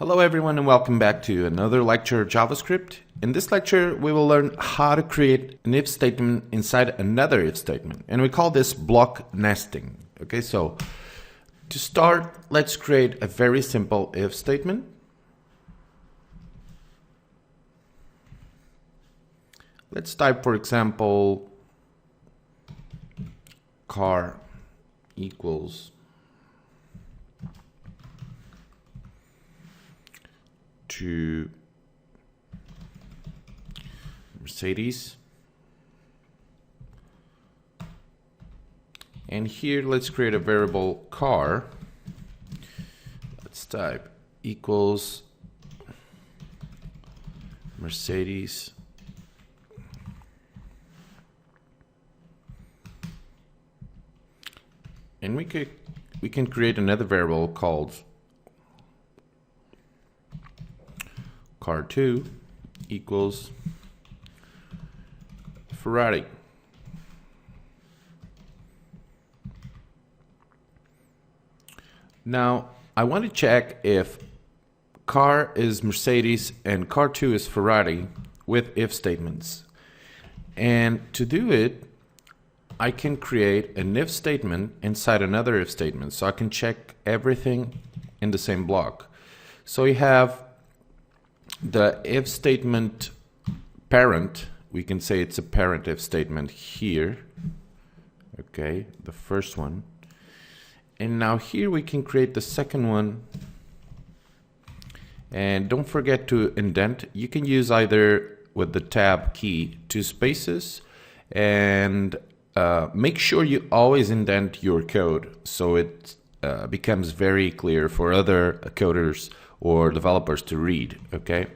Hello everyone and welcome back to another lecture of JavaScript. In this lecture we will learn how to create an if statement inside another if statement, and we call this block nesting. Okay, so to start, let's create a very simple if statement. Let's type, for example, car equals to Mercedes, and here let's create a variable car. Let's type equals Mercedes and we can create another variable called car2 equals Ferrari. Now I want to check if car is Mercedes and car2 is Ferrari with if statements, and to do it I can create an if statement inside another if statement, so I can check everything in the same block. So we have the if statement parent. We can say it's a parent if statement here. Okay, the first one. And now here we can create the second one. And don't forget to indent. You can use either with the tab key 2 spaces, and make sure you always indent your code so it becomes very clear for other coders or developers to read. Okay,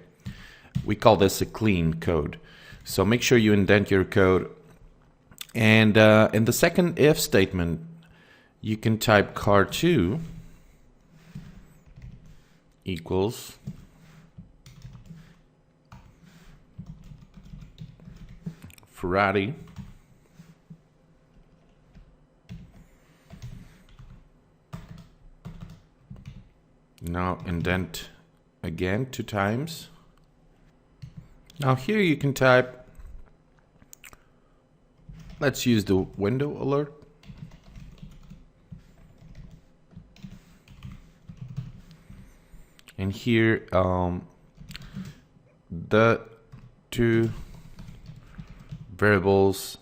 we call this a clean code, so make sure you indent your code. And in the second if statement you can type car2 equals Ferrari. Now indent again 2 times. Now here you can type, let's use the window alert. And here the 2 variables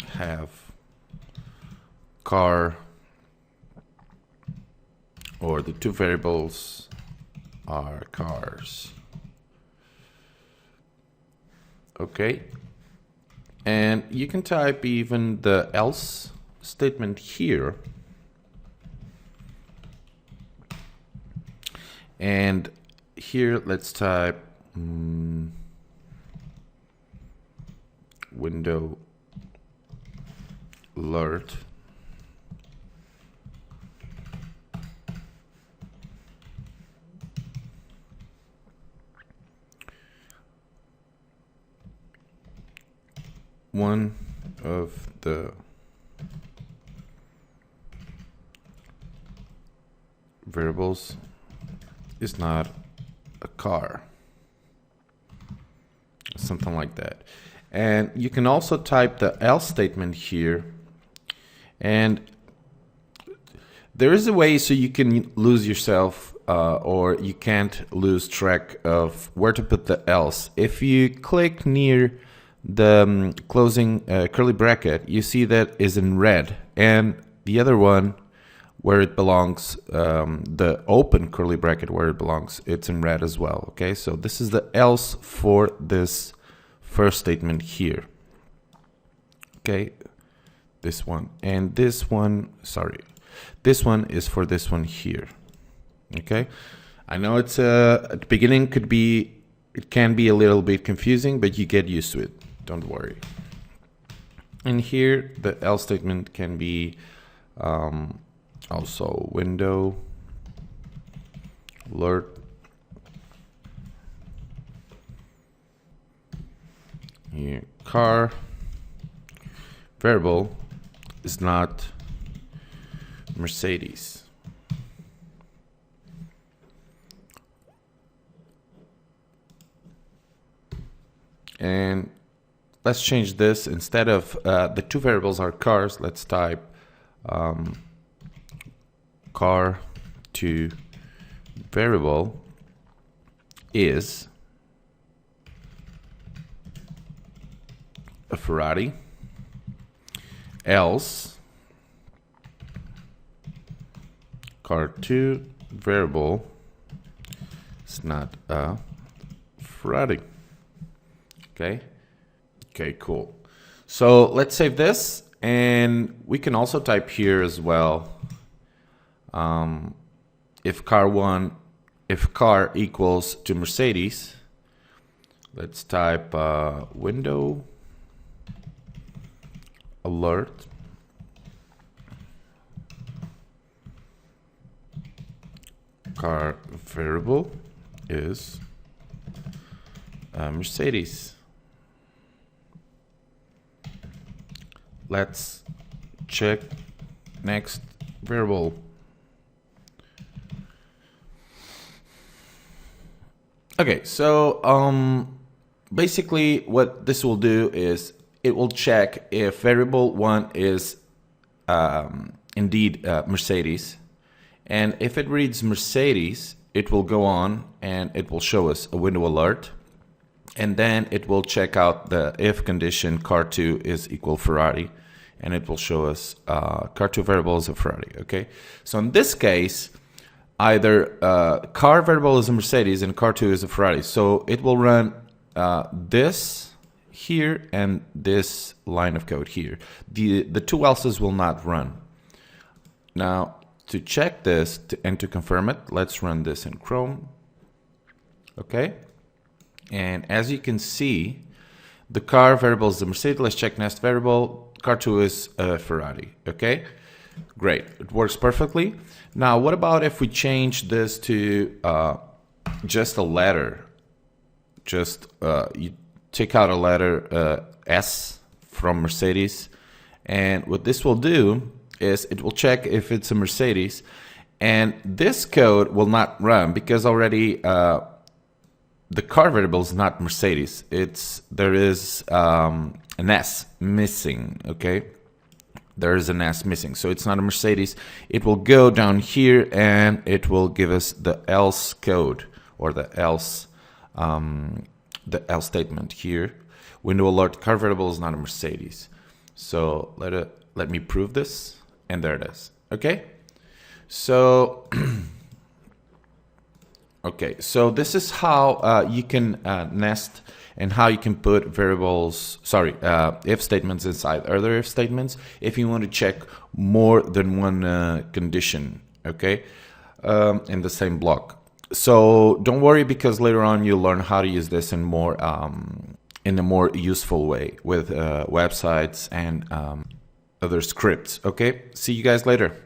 have car, or the 2 variables are cars. Okay, and you can type even the else statement here, and here let's type window alert. One of the variables is not a car, something like that. And you can also type the else statement here, and there is a way so you can lose yourself or you can't lose track of where to put the else. If you click near the closing curly bracket, you see that is in red, and the other one where it belongs, the open curly bracket where it belongs, it's in red as well. Okay, so this is the else for this first statement here. Okay, this one, and this one, sorry, this one is for this one here. Okay, I know it's at the beginning it can be a little bit confusing, but you get used to it. Don't worry. And here the else statement can be also window alert here, car variable is not Mercedes. And let's change this. Instead of the two variables are cars, let's type car to variable is a Ferrari, else car2 variable is not a Ferrari. Okay, cool. So let's save this, and we can also type here as well, if car equals to Mercedes, let's type window alert car variable is Mercedes. Let's check next variable. Okay, so basically what this will do is it will check if variable 1 is indeed Mercedes, and if it reads Mercedes, it will go on and it will show us a window alert, and then it will check out the if condition car2 is equal Ferrari, and it will show us car2 variable is a Ferrari. Okay, so in this case, either car variable is a Mercedes and car2 is a Ferrari, so it will run this here and this line of code here. The two else's will not run. Now, to check this and to confirm it, let's run this in Chrome. Okay, and as you can see, the car variable is the Mercedes. Let's check next variable. Car2 is a Ferrari. Okay, great, it works perfectly. Now, what about if we change this to just a letter? Just you take out a letter S from Mercedes, and what this will do is it will check if it's a Mercedes, and this code will not run because already the car variable is not Mercedes. There is an S missing. Okay, there is an S missing, so it's not a Mercedes. It will go down here and it will give us the else code, or the else statement here. Window alert car variable is not a Mercedes. So let me prove this, and there it is. Okay, so okay, so this is how you can nest and how you can put variables, if statements inside other if statements if you want to check more than one condition, okay, in the same block. So don't worry, because later on you'll learn how to use this in a more useful way with websites and other scripts. Okay, see you guys later.